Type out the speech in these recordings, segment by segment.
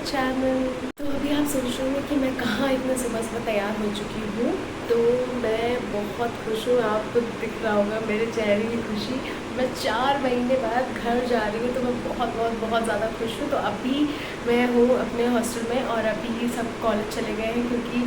Channel. तो अभी आप सोच रहे होंगे कि मैं कहाँ इतने सुबह सुबह तैयार हो चुकी हूँ। तो मैं बहुत खुश हूँ, आपको दिख रहा होगा मेरे चेहरे की खुशी। मैं 4 महीने बाद घर जा रही हूँ, तो मैं बहुत बहुत बहुत ज़्यादा खुश हूँ। तो अभी मैं हूँ अपने हॉस्टल में और अभी सब कॉलेज चले गए हैं क्योंकि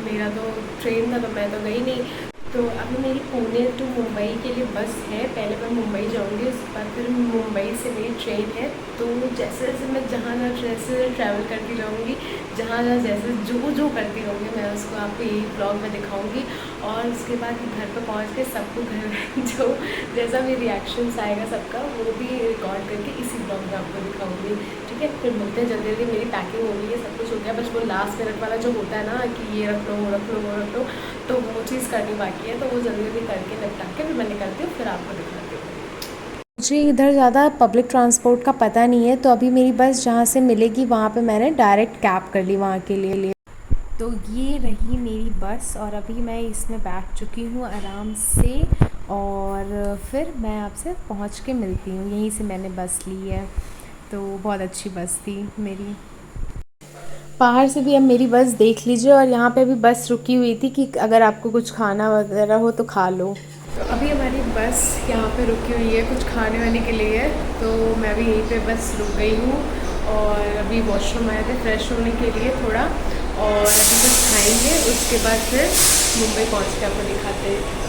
मेरा तो ट्रेन था तो मैं तो गई नहीं। तो अभी मेरी पुणे टू मुंबई के लिए बस है। पहले मैं मुंबई जाऊंगी, उसके बाद फिर मुंबई से मेरी ट्रेन है। तो जैसे जैसे मैं जहाँ जैसे ट्रैवल करती रहूँगी, जहाँ जहाँ जैसे जो करती रहूँगी, मैं उसको आपको यही ब्लॉग में दिखाऊंगी। और उसके बाद घर पर पहुँच के सबको घर जो जैसा भी रिएक्शंस आएगा सबका, वो भी रिकॉर्ड करके इसी ब्लॉग में आपको दिखाऊंगी। ठीक है, फिर मिलते हैं जल्दी जल्दी। मेरी पैकिंग हो गई है, सब कुछ हो गया, बस वो लास्ट मिनट वाला जो होता है ना कि ये रख लो वो रख लो वो रख लो, तो वो चीज़ करनी बाकी है। तो वो जल्दी जल्दी करके निपटा के फिर मैं निकलती हूँ, फिर आपको दिखाती हूँ। मुझे इधर ज़्यादा पब्लिक ट्रांसपोर्ट का पता नहीं है, तो अभी मेरी बस जहाँ से मिलेगी वहाँ पे मैंने डायरेक्ट कैब कर ली वहाँ के लिए। तो ये रही मेरी बस और अभी मैं इसमें बैठ चुकी हूँ आराम से। और फिर मैं आपसे पहुँच के मिलती हूँ, यहीं से मैंने बस ली है। तो बहुत अच्छी बस थी मेरी। बाहर से भी अब मेरी बस देख लीजिए, और यहाँ पे भी बस रुकी हुई थी कि अगर आपको कुछ खाना वगैरह हो तो खा लो। तो अभी हमारी बस यहाँ पे रुकी हुई है कुछ खाने वाने के लिए। तो मैं भी यहीं पे बस रुक गई हूँ और अभी वॉशरूम आए थे फ्रेश होने के लिए थोड़ा, और अभी कुछ खाएंगे, उसके बाद फिर मुंबई पहुँच के आपको दिखाते हैं।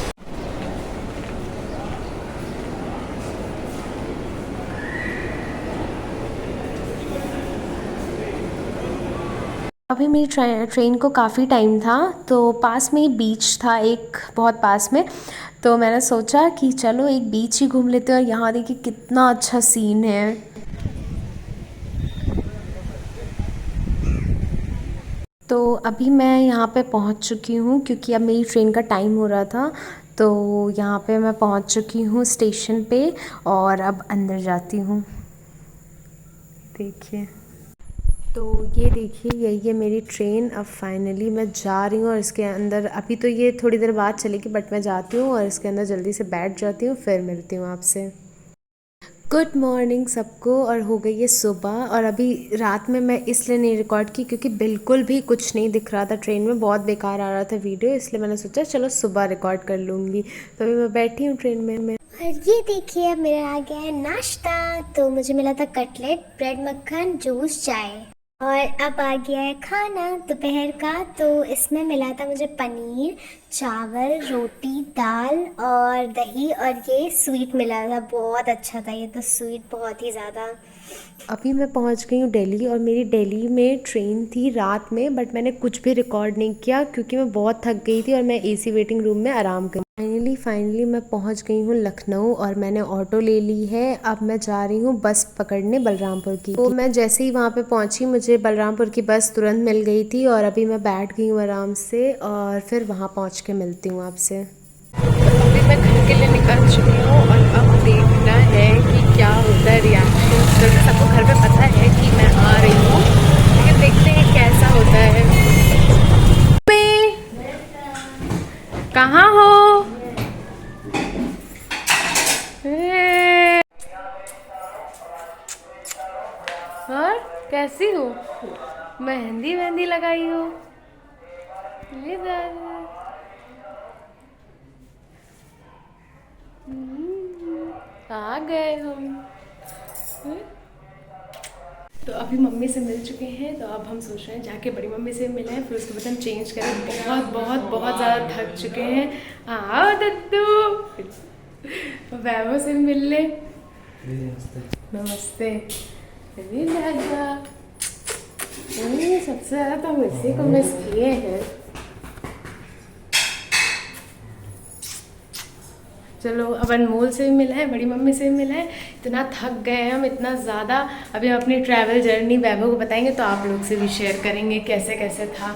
अभी मेरी ट्रेन को काफ़ी टाइम था, तो पास में ही बीच था एक, बहुत पास में। तो मैंने सोचा कि चलो एक बीच ही घूम लेते हैं, और यहाँ देखिए कितना अच्छा सीन है। तो अभी मैं यहाँ पे पहुँच चुकी हूँ क्योंकि अब मेरी ट्रेन का टाइम हो रहा था। तो यहाँ पे मैं पहुँच चुकी हूँ स्टेशन पे, और अब अंदर जाती हूँ। देखिए, तो ये देखिए यही है मेरी ट्रेन। अब फाइनली मैं जा रही हूँ, और इसके अंदर अभी तो ये थोड़ी देर बाद चलेगी, बट मैं जाती हूँ और इसके अंदर जल्दी से बैठ जाती हूँ, फिर मिलती हूँ आपसे। गुड मॉर्निंग सबको, और हो गई है सुबह। और अभी रात में मैं इसलिए नहीं रिकॉर्ड की क्योंकि बिल्कुल भी कुछ नहीं दिख रहा था ट्रेन में, बहुत बेकार आ रहा था वीडियो, इसलिए मैंने सोचा चलो सुबह रिकॉर्ड कर लूँगी। तो अभी मैं बैठी हूँ ट्रेन में। और ये देखिए अब मेरा आ गया है नाश्ता। तो मुझे मिला था कटलेट, ब्रेड मक्खन, जूस, चाय। और अब आ गया है खाना दोपहर का। तो इसमें मिला था मुझे पनीर, चावल, रोटी, दाल और दही, और ये स्वीट मिला था, बहुत अच्छा था ये तो स्वीट, बहुत ही ज़्यादा। अभी मैं पहुंच गई हूँ दिल्ली, और मेरी दिल्ली में ट्रेन थी रात में, बट मैंने कुछ भी रिकॉर्ड नहीं किया क्योंकि मैं बहुत थक गई थी और मैं एसी वेटिंग रूम में आराम कर। फाइनली मैं पहुंच गई हूँ लखनऊ, और मैंने ऑटो ले ली है। अब मैं जा रही हूँ बस पकड़ने बलरामपुर की। तो मैं जैसे ही वहाँ पे पहुँची, मुझे बलरामपुर की बस तुरंत मिल गई थी, और अभी मैं बैठ गई हूँ आराम से, और फिर वहाँ पहुँच के मिलती हूँ आपसे। अभी मैं घर के लिए निकल चुकी हूँ और अब देखना है कि क्या होता है रिएक्शन। वैसे सबको घर पे पता है कि मैं आ रही हूँ, लेकिन देखते हैं कैसा होता है। कहाँ हो? और कैसी हो? मेहंदी मेहंदी लगाई हो? ये आ गए हम। तो अभी मम्मी से मिल चुके हैं, तो अब हम सोच रहे हैं जाके बड़ी मम्मी से मिलें, फिर उसके बाद हम चेंज करें। बहुत बहुत बहुत ज़्यादा थक चुके हैं। आओ दद्दू, वैभव से मिल ले। नमस्ते। अरे दादा, सबसे ज़्यादा तो हम इसी को मिस किए हैं। चलो अब अनमोल से भी मिला है, बड़ी मम्मी से भी मिला है। इतना थक गए हैं हम, इतना ज़्यादा। अभी हम अपनी ट्रैवल जर्नी वैभव को बताएंगे, तो आप लोग से भी शेयर करेंगे कैसे कैसे था।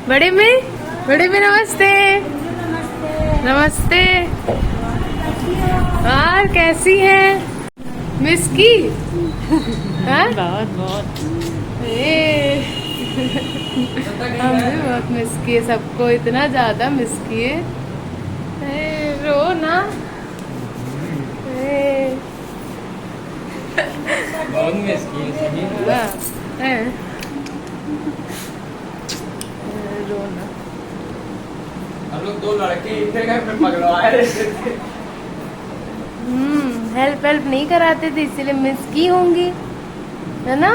बड़े में नमस्ते। नमस्ते। और कैसी है? मिस की? बहुत बहुत। हमने बहुत मिस किए, सबको इतना ज़्यादा मिस किए। रो ना। बहुत मिस की सही में। रोना। हम लोग दो लड़के इतने गए पे पगड़वाए रहते थे। हेल्प नहीं कराते थे इसीलिए मिस की होंगी, है ना।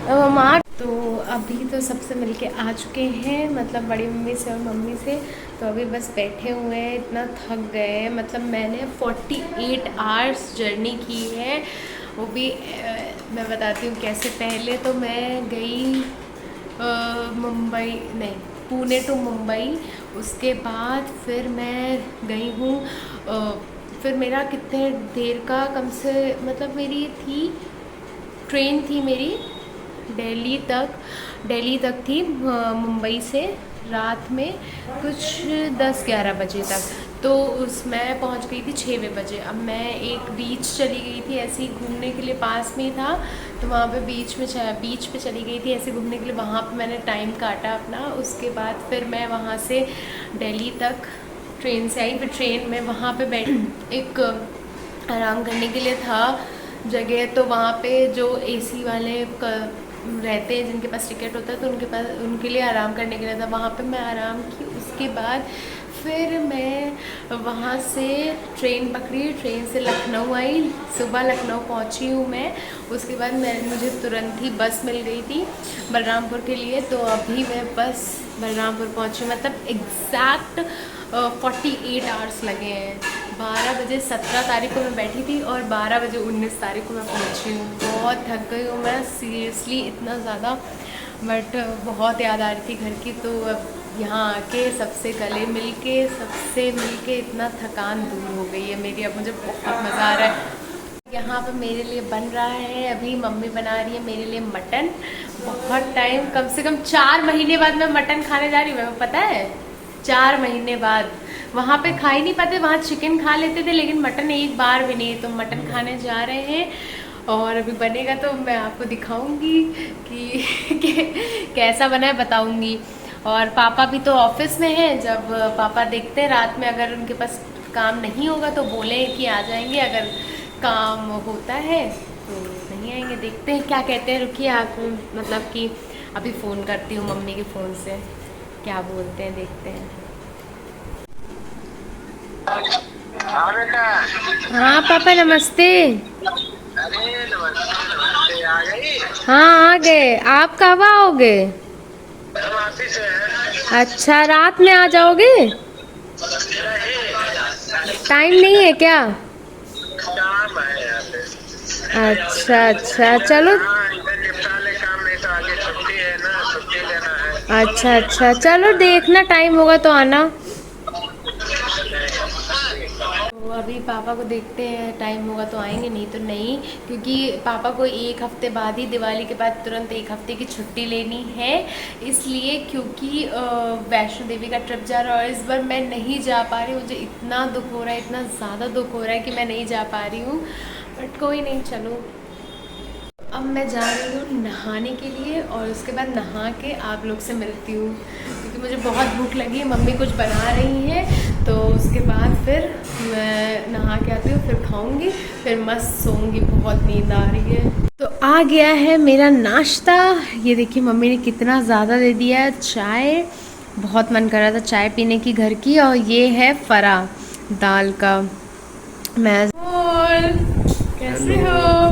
अब हम तो अभी तो सबसे मिलके आ चुके हैं, मतलब बड़ी मम्मी से और मम्मी से। तो अभी बस बैठे हुए हैं, इतना थक गए हैं। मतलब मैंने 48 आवर्स जर्नी की है, वो भी मैं बताती हूँ कैसे। पहले तो मैं गई मुंबई नहीं, पुणे टू मुंबई। उसके बाद फिर मैं गई हूँ फिर मेरा कितने देर का कम से मतलब मेरी ट्रेन थी मेरी दिल्ली तक थी मुंबई से, रात में कुछ 10-11 बजे तक। तो मैं पहुंच गई थी 6 बजे। अब मैं एक बीच चली गई थी ऐसे ही घूमने के लिए, पास में ही था। तो वहाँ पे बीच पे चली गई थी ऐसे घूमने के लिए, वहाँ पे मैंने टाइम काटा अपना। उसके बाद फिर मैं वहाँ से दिल्ली तक ट्रेन से आई। फिर ट्रेन में वहाँ पे बैठ एक आराम करने के लिए था जगह। तो वहाँ पे जो एसी वाले रहते हैं जिनके पास टिकट होता है, तो उनके लिए आराम करने के लिए था। वहाँ पे मैं आराम की। उसके बाद फिर मैं वहाँ से ट्रेन पकड़ी, ट्रेन से लखनऊ आई। सुबह लखनऊ पहुँची हूँ मैं। उसके बाद मुझे तुरंत ही बस मिल गई थी बलरामपुर के लिए। तो अभी मैं बस बलरामपुर पहुँची, मतलब एग्जैक्ट 48 आवर्स लगे हैं। 12 बजे 17 तारीख को मैं बैठी थी और 12 बजे 19 तारीख को मैं पहुँची हूँ। बहुत थक गई हूँ मैं सीरियसली, इतना ज़्यादा। बट बहुत याद आ रही थी घर की। तो अब यहाँ आके सबसे गले मिलके इतना थकान दूर हो गई है मेरी। अब मुझे बहुत मज़ा आ रहा है। यहाँ पर मेरे लिए बन रहा है, अभी मम्मी बना रही है मेरे लिए मटन। बहुत टाइम, कम से कम 4 महीने बाद मैं मटन खाने जा रही हूँ, पता है। 4 महीने बाद। वहाँ पे खा ही नहीं पाते, वहाँ चिकन खा लेते थे लेकिन मटन एक बार भी नहीं। तो मटन खाने जा रहे हैं और अभी बनेगा तो मैं आपको दिखाऊंगी कि कैसा बना है, बताऊंगी। और पापा भी तो ऑफिस में हैं। जब पापा देखते हैं रात में, अगर उनके पास काम नहीं होगा तो बोले कि आ जाएंगे, अगर काम होता है तो नहीं आएंगे। देखते हैं क्या कहते हैं। रुकिए आप, मतलब कि अभी फ़ोन करती हूँ मम्मी के फ़ोन से, क्या बोलते हैं देखते हैं। हाँ बेटा। हाँ पापा नमस्ते। अरे नमस्ते, आ गई? हाँ आ गए। आप कब आओगे? हम ऑफिस है। अच्छा, रात में आ जाओगे? टाइम नहीं है क्या? काम है यहाँ पे। अच्छा चलो। हाँ, इधर निपटा ले काम, नहीं तो आगे छुट्टी है ना, छुट्टी लेना है। अच्छा चलो, देखना टाइम होगा तो आना। तो अभी पापा को देखते हैं, टाइम होगा तो आएंगे, नहीं तो नहीं। क्योंकि पापा को 1 हफ्ते बाद ही, दिवाली के बाद तुरंत 1 हफ्ते की छुट्टी लेनी है। इसलिए क्योंकि वैष्णो देवी का ट्रिप जा रहा है और इस बार मैं नहीं जा पा रही हूँ। मुझे इतना दुख हो रहा है, इतना ज़्यादा दुख हो रहा है कि मैं नहीं जा पा रही हूँ। बट कोई नहीं, चलो। अब मैं जा रही हूँ नहाने के लिए और उसके बाद नहा के आप लोग से मिलती हूँ, क्योंकि मुझे बहुत भूख लगी है। मम्मी कुछ बना रही हैं, तो उसके बाद फिर मैं नहा के आती हूँ, फिर खाऊंगी, फिर मस्त सोऊंगी। बहुत नींद आ रही है। तो आ गया है मेरा नाश्ता। ये देखिए मम्मी ने कितना ज़्यादा दे दिया है। चाय, बहुत मन कर रहा था चाय पीने की घर की। और ये है फरा दाल का। मैं और कैसे हो?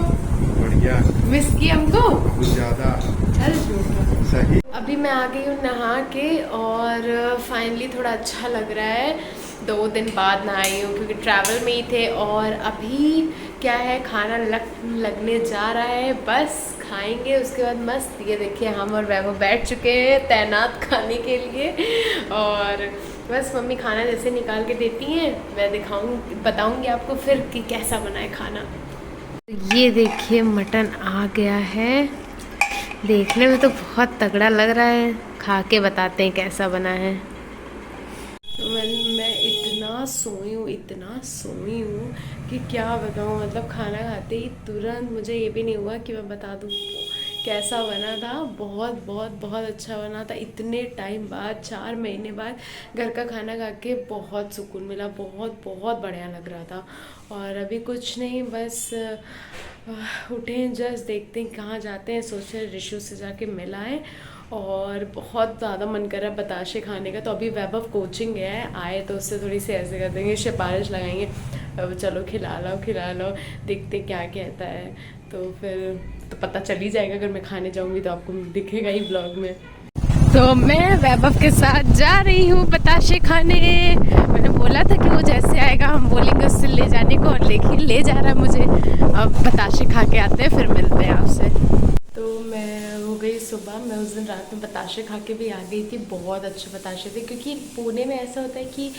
बढ़िया। मिस की हमको कुछ ज़्यादा चल झूठ। सही। अभी मैं आ गई हूँ नहा के और फाइनली थोड़ा अच्छा लग रहा है। 2 दिन बाद नहाई हूँ क्योंकि ट्रैवल में ही थे। और अभी क्या है, खाना लगने जा रहा है, बस खाएंगे उसके बाद मस्त। ये देखिए हम और वैभव बैठ चुके हैं तैनात खाने के लिए। और बस मम्मी खाना जैसे निकाल के देती हैं मैं बताऊंगी आपको फिर कि कैसा बना है खाना। ये देखिए मटन आ गया है। देखने में तो बहुत तगड़ा लग रहा है, खा के बताते हैं कैसा बना है। तो मैं इतना सोई हूँ कि क्या बताऊँ। मतलब खाना खाते ही तुरंत मुझे ये भी नहीं हुआ कि मैं बता दूँ कैसा बना था। बहुत बहुत बहुत अच्छा बना था। इतने टाइम बाद, 4 महीने बाद घर का खाना खा के बहुत सुकून मिला। बहुत बहुत बढ़िया लग रहा था। और अभी कुछ नहीं, बस उठे हैं जस्ट, देखते हैं कहाँ जाते हैं, सोच रहे ऋषु से जाके मिल आए। और बहुत ज़्यादा मन कर रहा है बताशे खाने का। तो अभी वैभव कोचिंग गया है, आए तो उससे थोड़ी सी ऐसे कर देंगे, सिफारिश लगाएंगे, अब चलो खिला लो, देखते क्या कहता है। तो फिर तो पता चल ही जाएगा, अगर मैं खाने जाऊँगी तो आपको दिखेगा ही ब्लॉग में। तो मैं वैभव के साथ जा रही हूँ बताशे खाने। मैंने बोला था कि वो जैसे आएगा हम बोलेंगे उससे ले जाने को, और लेकिन ले जा रहा है मुझे। अब बताशे खा के आते हैं, फिर मिलते हैं आपसे। तो मैं हो गई सुबह, मैं उस दिन रात में बताशे खा के भी आ गई थी। बहुत अच्छे बताशे थे, क्योंकि पुणे में ऐसा होता है कि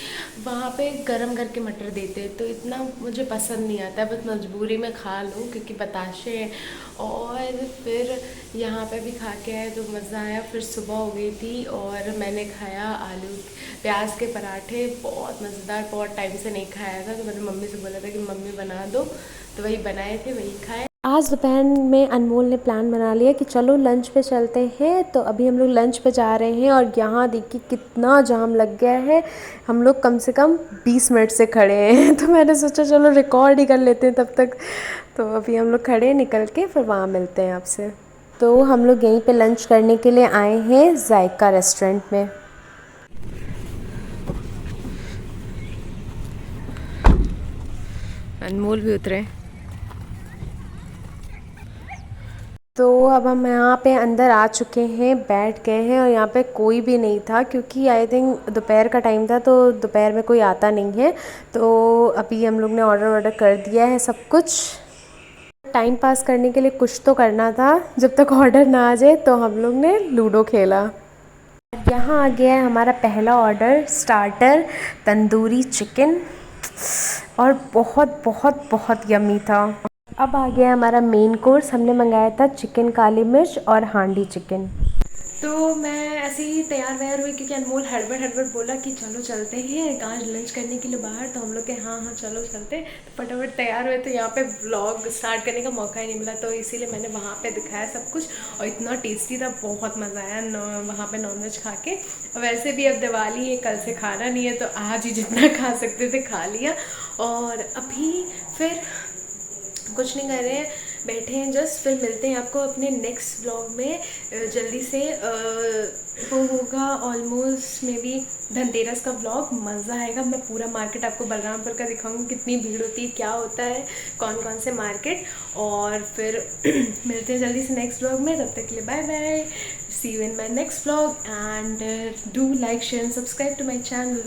वहाँ पे गरम करके मटर देते हैं, तो इतना मुझे पसंद नहीं आता है, बस मजबूरी में खा लूँ क्योंकि बताशे हैं। और फिर यहाँ पे भी खा के आए तो मज़ा आया। फिर सुबह हो गई थी और मैंने खाया आलू प्याज के पराठे, बहुत मज़ेदार, बहुत टाइम से नहीं खाया था। तो मैंने मम्मी से बोला था कि मम्मी बना दो, तो वही बनाए थे, वही खाए। आज दोपहर में अनमोल ने प्लान बना लिया कि चलो लंच पे चलते हैं। तो अभी हम लोग लंच पे जा रहे हैं और यहाँ देखिए कितना जाम लग गया है। हम लोग कम से कम 20 मिनट से खड़े हैं। तो मैंने सोचा चलो रिकॉर्ड ही कर लेते हैं तब तक। तो अभी हम लोग खड़े निकल के फिर वहाँ मिलते हैं आपसे। तो हम लोग यहीं पे लंच करने के लिए आए हैं जायका रेस्टोरेंट में। अनमोल भी उतरे। तो अब हम यहाँ पे अंदर आ चुके हैं, बैठ गए हैं और यहाँ पे कोई भी नहीं था, क्योंकि आई थिंक दोपहर का टाइम था, तो दोपहर में कोई आता नहीं है। तो अभी हम लोग ने ऑर्डर कर दिया है सब कुछ। टाइम पास करने के लिए कुछ तो करना था, जब तक ऑर्डर ना आ जाए। तो हम लोग ने लूडो खेला। यहाँ आ गया है हमारा पहला ऑर्डर, स्टार्टर तंदूरी चिकन, और बहुत बहुत बहुत यम्मी था। अब आ गया हमारा मेन कोर्स, हमने मंगाया था चिकन काली मिर्च और हांडी चिकन। तो मैं ऐसे ही तैयार वैयार हुई, क्योंकि अनमोल हड़बड़ बोला कि चलो चलते हैं आज लंच करने के लिए बाहर। तो हम लोग के हाँ चलो चलते। तो फटाफट तैयार हुए, तो यहाँ पे व्लॉग स्टार्ट करने का मौका ही नहीं मिला, तो इसीलिए मैंने वहाँ पे दिखाया सब कुछ। और इतना टेस्टी था, बहुत मज़ा आया वहाँ पे नॉनवेज खा के। वैसे भी अब दिवाली है, कल से खाना नहीं है, तो आज ही जितना खा सकते थे खा लिया। और अभी फिर कुछ नहीं कर रहे हैं, बैठे हैं जस्ट। फिर मिलते हैं आपको अपने नेक्स्ट व्लॉग में जल्दी से। वो होगा ऑलमोस्ट मे बी धनतेरस का व्लॉग, मज़ा आएगा। मैं पूरा मार्केट आपको बलरामपुर का दिखाऊंगी, कितनी भीड़ होती है, क्या होता है, कौन कौन से मार्केट। और फिर मिलते हैं जल्दी से नेक्स्ट व्लॉग में। तब तक के लिए bye bye, see you in my next vlog, and do like share and subscribe to my channel.